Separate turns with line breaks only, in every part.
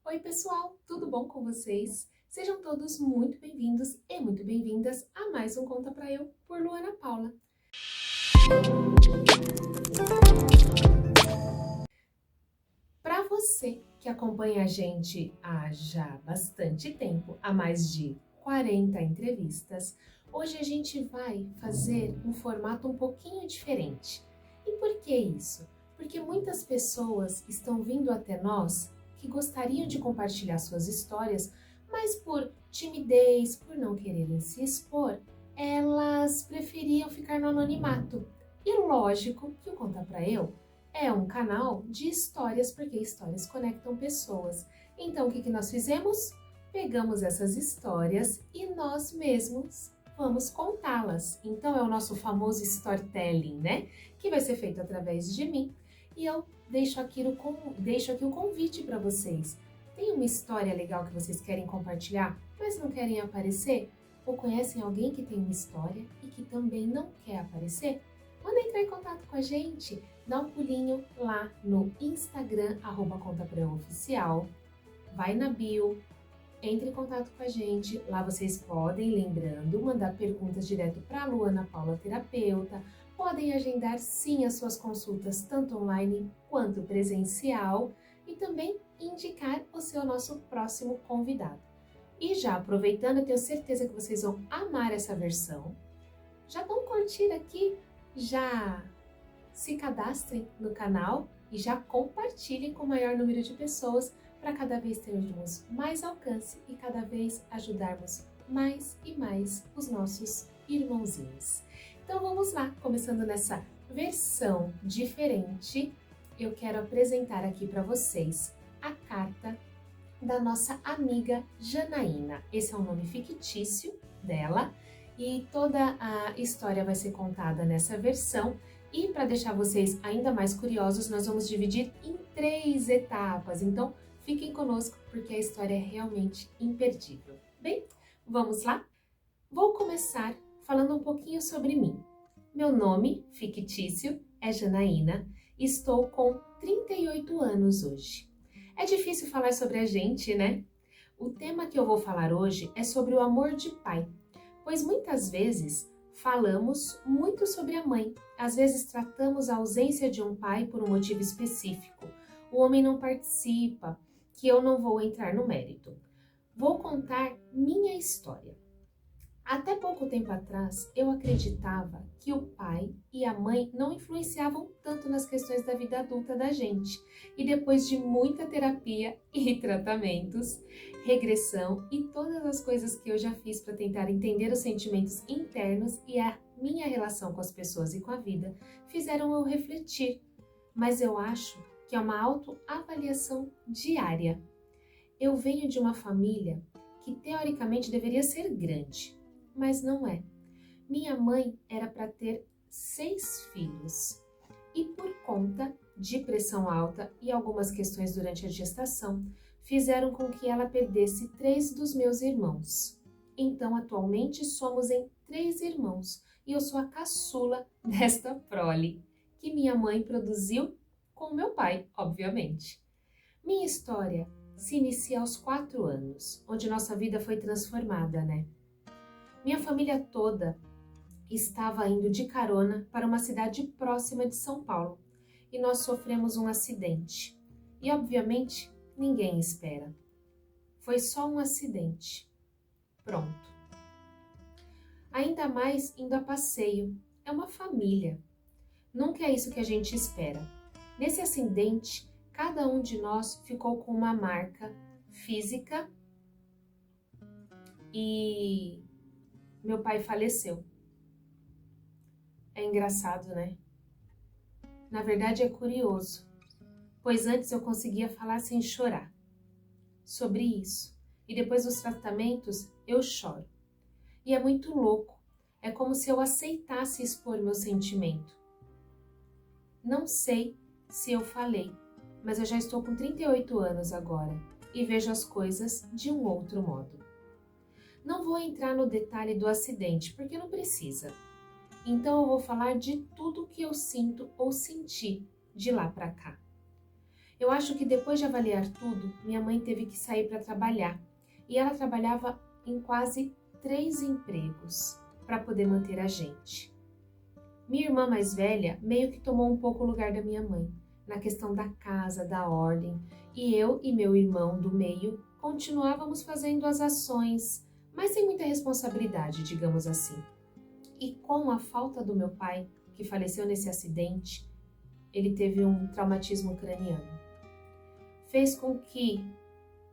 Oi pessoal, tudo bom com vocês? Sejam todos muito bem-vindos e muito bem-vindas a mais um Conta Pra Eu, por Luana Paula. Para você que acompanha a gente há já bastante tempo, há mais de 40 entrevistas, hoje a gente vai fazer um formato um pouquinho diferente. E por que isso? Porque muitas pessoas estão vindo até nós que gostariam de compartilhar suas histórias, mas por timidez, por não quererem se expor, elas preferiam ficar no anonimato. E lógico que o Conta Pra Eu é um canal de histórias, porque histórias conectam pessoas. Então, o que nós fizemos? Pegamos essas histórias e nós mesmos vamos contá-las. Então, é o nosso famoso storytelling, né? Que vai ser feito através de mim. E eu deixo aqui o convite para vocês. Tem uma história legal que vocês querem compartilhar, mas não querem aparecer? Ou conhecem alguém que tem uma história e que também não quer aparecer? Manda entrar em contato com a gente. Dá um pulinho lá no Instagram, @contapraeoficial, vai na bio, entre em contato com a gente, lá vocês podem, lembrando, mandar perguntas direto para a Luana Paula Terapeuta, podem agendar sim as suas consultas, tanto online quanto presencial, e também indicar o seu nosso próximo convidado. E já aproveitando, eu tenho certeza que vocês vão amar essa versão. Já dão curtir aqui, já se cadastrem no canal e já compartilhem com o maior número de pessoas para cada vez termos mais alcance e cada vez ajudarmos mais e mais os nossos irmãozinhos. Então vamos lá, começando nessa versão diferente, eu quero apresentar aqui para vocês a carta da nossa amiga Janaína. Esse é o nome fictício dela e toda a história vai ser contada nessa versão. E para deixar vocês ainda mais curiosos, nós vamos dividir em 3 etapas. Então, fiquem conosco porque a história é realmente imperdível. Bem, vamos lá? Vou começar falando um pouquinho sobre mim. Meu nome fictício é Janaína e estou com 38 anos hoje. É difícil falar sobre a gente, né? O tema que eu vou falar hoje é sobre o amor de pai, pois muitas vezes falamos muito sobre a mãe. Às vezes tratamos a ausência de um pai por um motivo específico. O homem não participa, que eu não vou entrar no mérito. Vou contar minha história. Até pouco tempo atrás, eu acreditava que o pai e a mãe não influenciavam tanto nas questões da vida adulta da gente. E depois de muita terapia e tratamentos, regressão e todas as coisas que eu já fiz para tentar entender os sentimentos internos e a minha relação com as pessoas e com a vida, fizeram eu refletir. Mas eu acho que é uma autoavaliação diária. Eu venho de uma família que teoricamente deveria ser grande, mas não é. Minha mãe era para ter 6 filhos e por conta de pressão alta e algumas questões durante a gestação, fizeram com que ela perdesse 3 dos meus irmãos. Então, atualmente, somos em 3 irmãos e eu sou a caçula desta prole, que minha mãe produziu com meu pai, obviamente. Minha história se inicia aos 4 anos, onde nossa vida foi transformada, né? Minha família toda estava indo de carona para uma cidade próxima de São Paulo e nós sofremos um acidente. E, obviamente, ninguém espera. Foi só um acidente. Pronto. Ainda mais indo a passeio. É uma família. Nunca é isso que a gente espera. Nesse acidente, cada um de nós ficou com uma marca física e meu pai faleceu. É engraçado, né? Na verdade é curioso, pois antes eu conseguia falar sem chorar sobre isso. E depois dos tratamentos eu choro. E é muito louco. É como se eu aceitasse expor meu sentimento. Não sei se eu falei, mas eu já estou com 38 anos agora e vejo as coisas de um outro modo. Não vou entrar no detalhe do acidente, porque não precisa. Então eu vou falar de tudo que eu sinto ou senti de lá para cá. Eu acho que depois de avaliar tudo, minha mãe teve que sair para trabalhar. E ela trabalhava em quase 3 empregos para poder manter a gente. Minha irmã mais velha meio que tomou um pouco o lugar da minha mãe, na questão da casa, da ordem, e eu e meu irmão do meio continuávamos fazendo as ações, mas sem muita responsabilidade, digamos assim. E com a falta do meu pai, que faleceu nesse acidente, ele teve um traumatismo craniano. Fez com que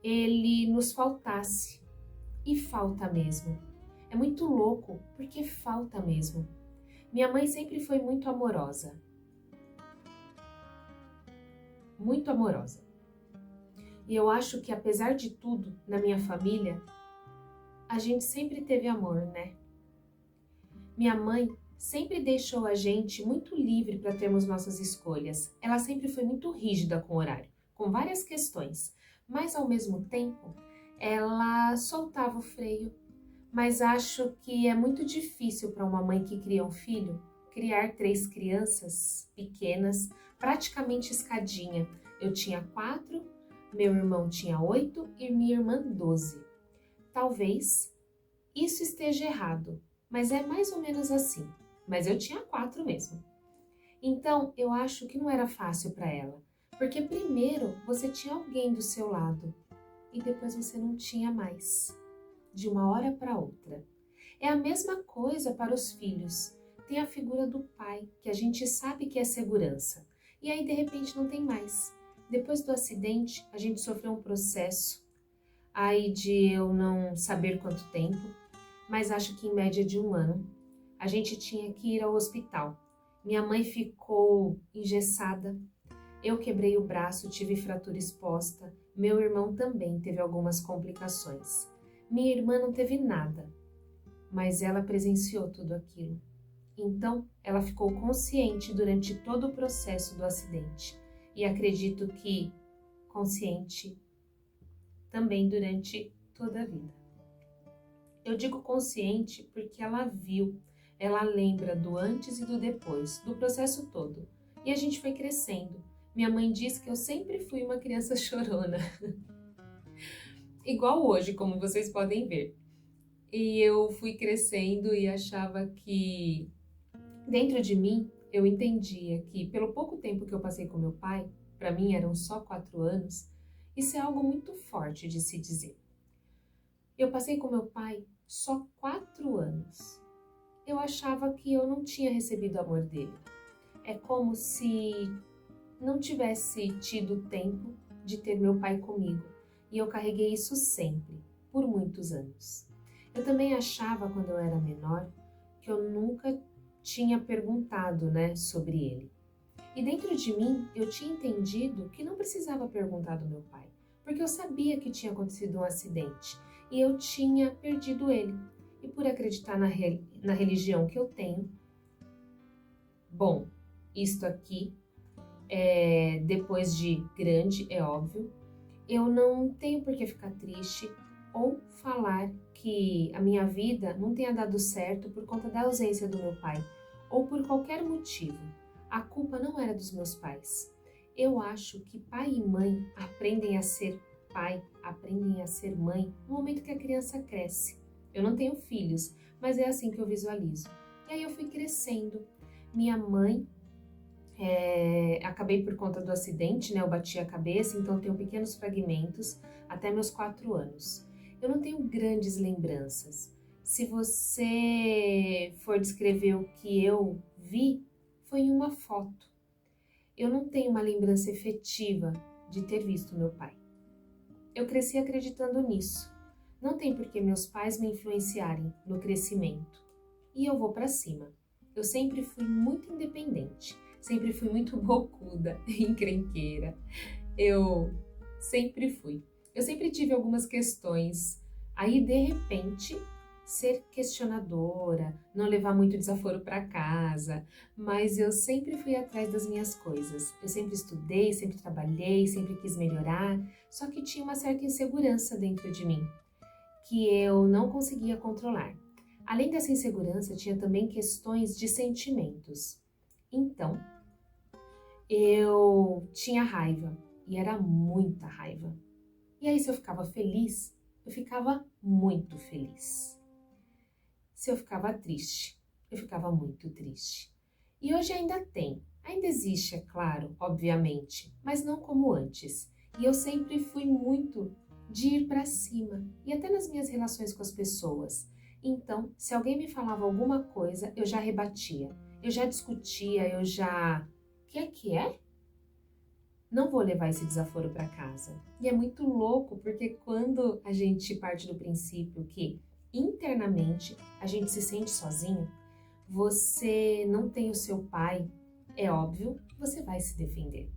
ele nos faltasse. E falta mesmo. É muito louco, porque falta mesmo. Minha mãe sempre foi muito amorosa. Muito amorosa. E eu acho que, apesar de tudo, na minha família, a gente sempre teve amor, né? Minha mãe sempre deixou a gente muito livre para termos nossas escolhas. Ela sempre foi muito rígida com o horário, com várias questões, mas ao mesmo tempo ela soltava o freio. Mas acho que é muito difícil para uma mãe que cria um filho criar 3 crianças pequenas, praticamente escadinha. Eu tinha 4, meu irmão tinha 8 e minha irmã 12. Talvez isso esteja errado, mas é mais ou menos assim. Mas eu tinha 4 mesmo. Então, eu acho que não era fácil para ela, porque primeiro você tinha alguém do seu lado e depois você não tinha mais, de uma hora para outra. É a mesma coisa para os filhos. Tem a figura do pai, que a gente sabe que é segurança, e aí de repente não tem mais. Depois do acidente, a gente sofreu um processo, aí de eu não saber quanto tempo, mas acho que em média de 1 ano, a gente tinha que ir ao hospital. Minha mãe ficou engessada, eu quebrei o braço, tive fratura exposta, meu irmão também teve algumas complicações. Minha irmã não teve nada, mas ela presenciou tudo aquilo. Então, ela ficou consciente durante todo o processo do acidente e acredito que consciente também durante toda a vida. Eu digo consciente porque ela viu, ela lembra do antes e do depois, do processo todo. E a gente foi crescendo. Minha mãe diz que eu sempre fui uma criança chorona. Igual hoje, como vocês podem ver. E eu fui crescendo e achava que dentro de mim eu entendia que pelo pouco tempo que eu passei com meu pai, para mim eram só 4 anos, isso é algo muito forte de se dizer. Eu passei com meu pai só 4 anos. Eu achava que eu não tinha recebido o amor dele. É como se não tivesse tido tempo de ter meu pai comigo. E eu carreguei isso sempre, por muitos anos. Eu também achava, quando eu era menor, que eu nunca tinha perguntado, sobre ele. E dentro de mim, eu tinha entendido que não precisava perguntar do meu pai, porque eu sabia que tinha acontecido um acidente e eu tinha perdido ele. E por acreditar na religião que eu tenho, bom, isto aqui, depois de grande, é óbvio, eu não tenho por que ficar triste ou falar que a minha vida não tenha dado certo por conta da ausência do meu pai ou por qualquer motivo. A culpa não era dos meus pais. Eu acho que pai e mãe aprendem a ser pai, aprendem a ser mãe no momento que a criança cresce. Eu não tenho filhos, mas é assim que eu visualizo. E aí eu fui crescendo. Minha mãe, acabei por conta do acidente, eu bati a cabeça, então tenho pequenos fragmentos até meus 4 anos. Eu não tenho grandes lembranças. Se você for descrever o que eu vi, foi em uma foto. Eu não tenho uma lembrança efetiva de ter visto meu pai. Eu cresci acreditando nisso. Não tem por que meus pais me influenciarem no crescimento. E eu vou para cima. Eu sempre fui muito independente. Sempre fui muito bocuda, encrenqueira. Eu sempre fui. Eu sempre tive algumas questões. Aí, de repente, ser questionadora, não levar muito desaforo para casa, mas eu sempre fui atrás das minhas coisas. Eu sempre estudei, sempre trabalhei, sempre quis melhorar, só que tinha uma certa insegurança dentro de mim, que eu não conseguia controlar. Além dessa insegurança, tinha também questões de sentimentos. Então, eu tinha raiva e era muita raiva. E aí, se eu ficava feliz, eu ficava muito feliz. Se eu ficava triste, eu ficava muito triste. E hoje ainda existe, é claro, obviamente, mas não como antes. E eu sempre fui muito de ir para cima, e até nas minhas relações com as pessoas. Então, se alguém me falava alguma coisa, eu já rebatia, eu já discutia, Que é que é? Não vou levar esse desaforo para casa. E é muito louco, porque quando a gente parte do princípio que internamente a gente se sente sozinho, você não tem o seu pai, é óbvio, você vai se defender.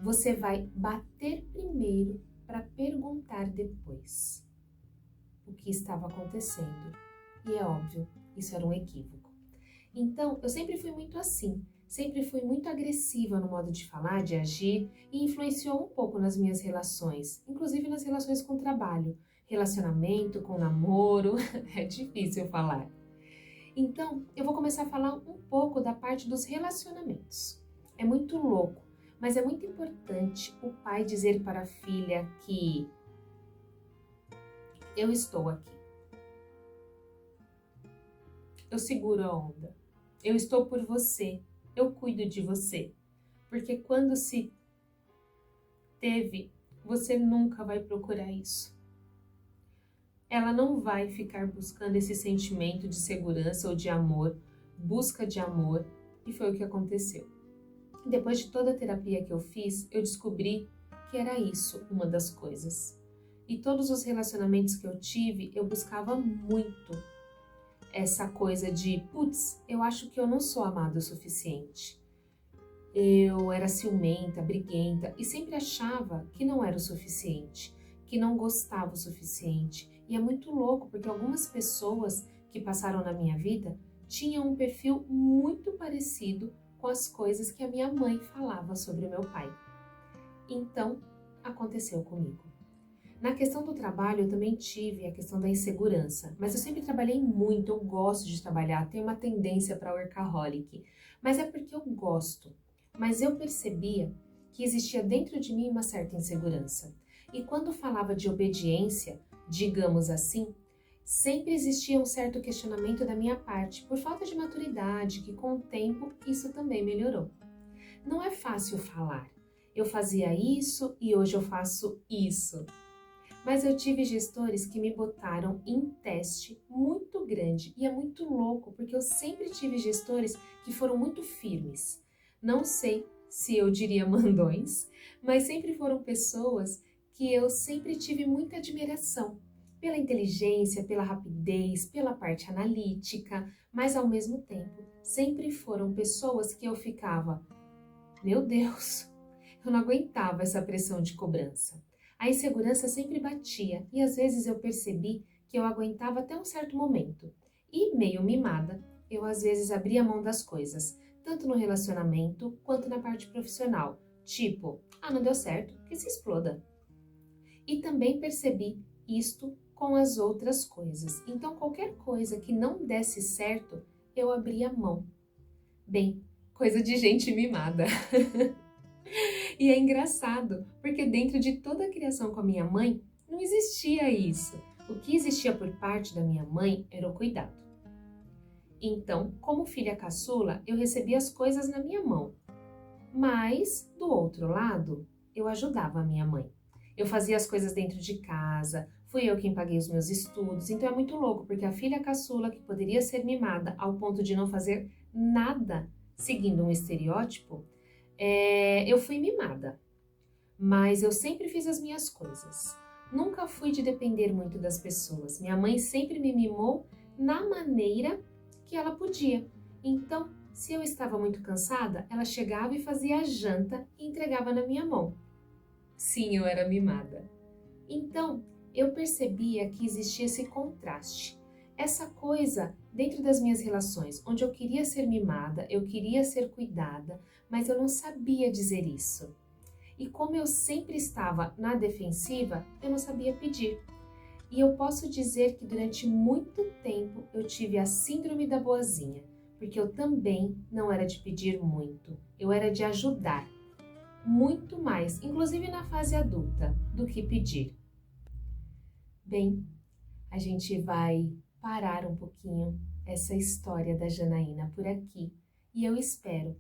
Você vai bater primeiro para perguntar depois o que estava acontecendo. E é óbvio, isso era um equívoco. Então, eu sempre fui muito assim, sempre fui muito agressiva no modo de falar, de agir, e influenciou um pouco nas minhas relações, inclusive nas relações com o trabalho, relacionamento, com namoro, é difícil falar. Então, eu vou começar a falar um pouco da parte dos relacionamentos. É muito louco, mas é muito importante o pai dizer para a filha que eu estou aqui. Eu seguro a onda. Eu estou por você. Eu cuido de você. Porque quando se teve, você nunca vai procurar isso. Ela não vai ficar buscando esse sentimento de segurança ou de amor, busca de amor, e foi o que aconteceu. Depois de toda a terapia que eu fiz, eu descobri que era isso uma das coisas. E todos os relacionamentos que eu tive, eu buscava muito essa coisa de, putz, eu acho que eu não sou amado o suficiente. Eu era ciumenta, briguenta e sempre achava que não era o suficiente, que não gostava o suficiente. E é muito louco porque algumas pessoas que passaram na minha vida tinham um perfil muito parecido com as coisas que a minha mãe falava sobre o meu pai. Então, aconteceu comigo. Na questão do trabalho, eu também tive a questão da insegurança, mas eu sempre trabalhei muito, eu gosto de trabalhar, tenho uma tendência para workaholic, mas é porque eu gosto. Mas eu percebia que existia dentro de mim uma certa insegurança. E quando falava de obediência, digamos assim, sempre existia um certo questionamento da minha parte, por falta de maturidade, que com o tempo isso também melhorou. Não é fácil falar, eu fazia isso e hoje eu faço isso. Mas eu tive gestores que me botaram em teste muito grande e é muito louco porque eu sempre tive gestores que foram muito firmes. Não sei se eu diria mandões, mas sempre foram pessoas que eu sempre tive muita admiração pela inteligência, pela rapidez, pela parte analítica, mas ao mesmo tempo sempre foram pessoas que eu ficava, meu Deus, eu não aguentava essa pressão de cobrança. A insegurança sempre batia e às vezes eu percebi que eu aguentava até um certo momento. E, meio mimada, eu às vezes abria mão das coisas, tanto no relacionamento quanto na parte profissional. Tipo, não deu certo, que se exploda. E também percebi isto com as outras coisas. Então, qualquer coisa que não desse certo, eu abria mão. Bem, coisa de gente mimada. E é engraçado, porque dentro de toda a criação com a minha mãe, não existia isso. O que existia por parte da minha mãe era o cuidado. Então, como filha caçula, eu recebia as coisas na minha mão. Mas, do outro lado, eu ajudava a minha mãe. Eu fazia as coisas dentro de casa, fui eu quem paguei os meus estudos. Então é muito louco, porque a filha caçula, que poderia ser mimada ao ponto de não fazer nada seguindo um estereótipo, eu fui mimada, mas eu sempre fiz as minhas coisas. Nunca fui de depender muito das pessoas. Minha mãe sempre me mimou na maneira que ela podia. Então, se eu estava muito cansada, ela chegava e fazia a janta e entregava na minha mão. Sim, eu era mimada. Então, eu percebia que existia esse contraste. Essa coisa dentro das minhas relações, onde eu queria ser mimada, eu queria ser cuidada, mas eu não sabia dizer isso. E como eu sempre estava na defensiva, eu não sabia pedir. E eu posso dizer que durante muito tempo eu tive a síndrome da boazinha, porque eu também não era de pedir muito, eu era de ajudar. muito mais, inclusive na fase adulta, do que pedir. Bem, a gente vai parar um pouquinho essa história da Janaína por aqui e eu espero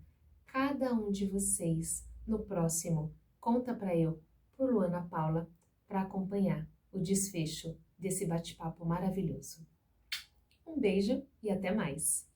cada um de vocês no próximo Conta Pra Eu, por Luana Paula, para acompanhar o desfecho desse bate-papo maravilhoso. Um beijo e até mais!